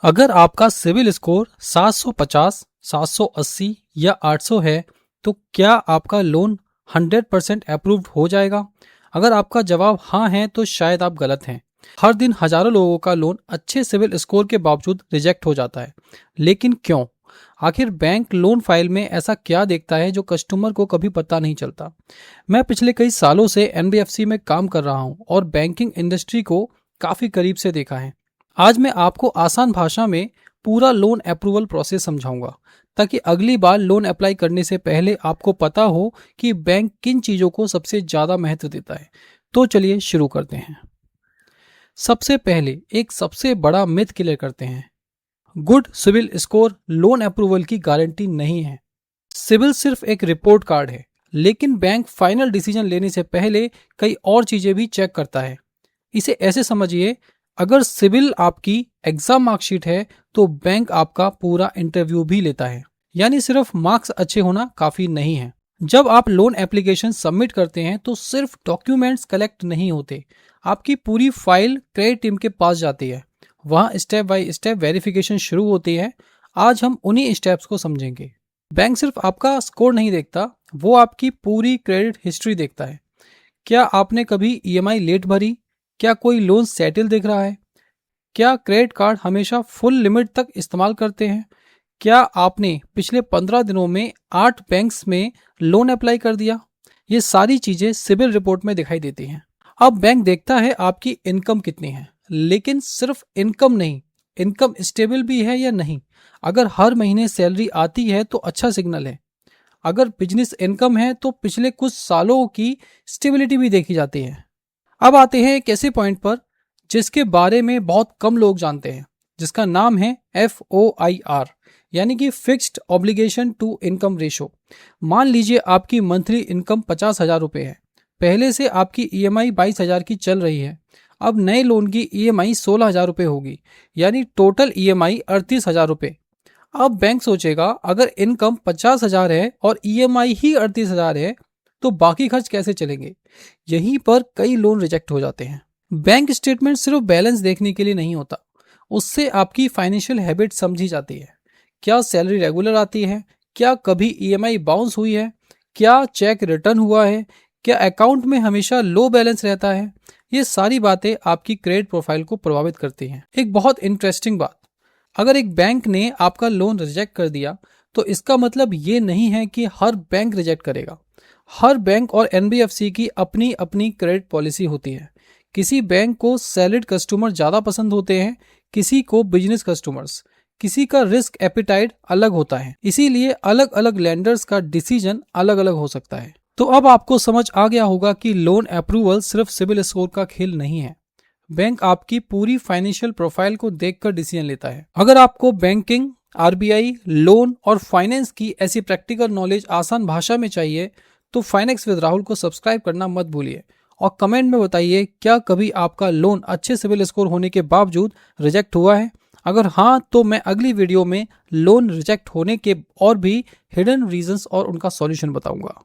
अगर आपका civil score 750, 780 या 800 है तो क्या आपका लोन 100% अप्रूव्ड हो जाएगा? अगर आपका जवाब हाँ है तो शायद आप गलत हैं। हर दिन हजारों लोगों का लोन अच्छे सिविल स्कोर के बावजूद रिजेक्ट हो जाता है। लेकिन क्यों? आखिर बैंक लोन फाइल में ऐसा क्या देखता है जो कस्टमर को कभी पता नहीं चलता? मैं पिछले कई सालों से एनबीएफसी में काम कर रहा हूं और बैंकिंग इंडस्ट्री को काफ़ी करीब से देखा है। आज मैं आपको आसान भाषा में पूरा लोन अप्रूवल प्रोसेस समझाऊंगा ताकि अगली बार लोन अप्लाई करने से पहले आपको पता हो कि बैंक किन चीज़ों को सबसे ज़्यादा महत्व देता है। तो चलिए शुरू करते हैं। सबसे पहले एक सबसे बड़ा मिथ क्लियर करते हैं। Good CIBIL score loan approval की गारंटी नहीं है। सिविल सिर्फ एक रिपोर्ट कार्ड है, लेकिन बैंक फाइनल डिसीजन लेने से पहले कई और चीजें भी चेक करता है। इसे ऐसे समझिए, अगर सिविल आपकी एग्जाम मार्कशीट है तो बैंक आपका पूरा इंटरव्यू भी लेता है। यानी सिर्फ मार्क्स अच्छे होना काफी नहीं है। जब आप लोन एप्लीकेशन सबमिट करते हैं तो सिर्फ डॉक्यूमेंट्स कलेक्ट नहीं होते, आपकी पूरी फाइल क्रेडिट टीम के पास जाती है। वहां स्टेप बाय स्टेप वेरिफिकेशन शुरू होती है। आज हम उन्हीं स्टेप्स को समझेंगे। बैंक सिर्फ आपका स्कोर नहीं देखता, वो आपकी पूरी क्रेडिट हिस्ट्री देखता है। क्या आपने कभी ईएमआई लेट भरी? क्या कोई लोन सेटल दिख रहा है? क्या क्रेडिट कार्ड हमेशा फुल लिमिट तक इस्तेमाल करते हैं? क्या आपने पिछले 15 दिनों में 8 बैंक्स में लोन अप्लाई कर दिया? ये सारी चीजें सिविल रिपोर्ट में दिखाई देती हैं। अब बैंक देखता है आपकी इनकम कितनी है, लेकिन सिर्फ इनकम नहीं, इनकम स्टेबल भी है या नहीं। अगर हर महीने सैलरी आती है तो अच्छा सिग्नल है। अगर बिजनेस इनकम है तो पिछले कुछ सालों की स्टेबिलिटी भी देखी जाती है। अब आते हैं एक ऐसे पॉइंट पर जिसके बारे में बहुत कम लोग जानते हैं, जिसका नाम है FOIR, यानी कि fixed obligation to income ratio. मान लीजिए आपकी मंथली इनकम 50,000 रुपये है। पहले से आपकी EMI 22,000 की चल रही है। अब नए लोन की EMI 16,000 रुपये होगी, यानी टोटल EMI 38,000 रुपये। अब बैंक सोचेगा, अगर इनकम 50,000 है और EMI ही 38,000 है तो बाकी खर्च कैसे चलेंगे? यहीं पर कई लोन रिजेक्ट हो जाते हैं। बैंक स्टेटमेंट सिर्फ बैलेंस देखने के लिए नहीं होता, उससे आपकी फाइनेंशियल हैबिट समझी जाती है। क्या सैलरी रेगुलर आती है? क्या कभी EMI बाउंस हुई है? क्या चेक रिटर्न हुआ है? क्या अकाउंट में हमेशा लो बैलेंस रहता है? ये सारी बातें आपकी क्रेडिट प्रोफाइल को प्रभावित करती हैं। एक बहुत इंटरेस्टिंग बात, अगर एक बैंक ने आपका लोन रिजेक्ट कर दिया तो इसका मतलब ये नहीं है कि हर बैंक रिजेक्ट करेगा। हर बैंक और एनबीएफसी की अपनी अपनी क्रेडिट पॉलिसी होती है। किसी बैंक को सैलरीड कस्टमर ज़्यादा पसंद होते हैं, किसी को बिजनेस कस्टमर्स, किसी का रिस्क एपिटाइट अलग होता है। इसीलिए अलग अलग लेंडर्स का डिसीजन अलग अलग हो सकता है। तो अब आपको समझ आ गया होगा कि लोन अप्रूवल सिर्फ सिविल स्कोर का खेल नहीं है। बैंक आपकी पूरी फाइनेंशियल प्रोफाइल को देखकर डिसीजन लेता है। अगर आपको बैंकिंग, RBI, लोन और फाइनेंस की ऐसी प्रैक्टिकल नॉलेज आसान भाषा में चाहिए तो फाइनेक्स विद राहुल को सब्सक्राइब करना मत भूलिए और कमेंट में बताइए, क्या कभी आपका लोन अच्छे सिविल स्कोर होने के बावजूद रिजेक्ट हुआ है? अगर हाँ तो मैं अगली वीडियो में लोन रिजेक्ट होने के और भी हिडन रीजंस और उनका सॉल्यूशन बताऊंगा।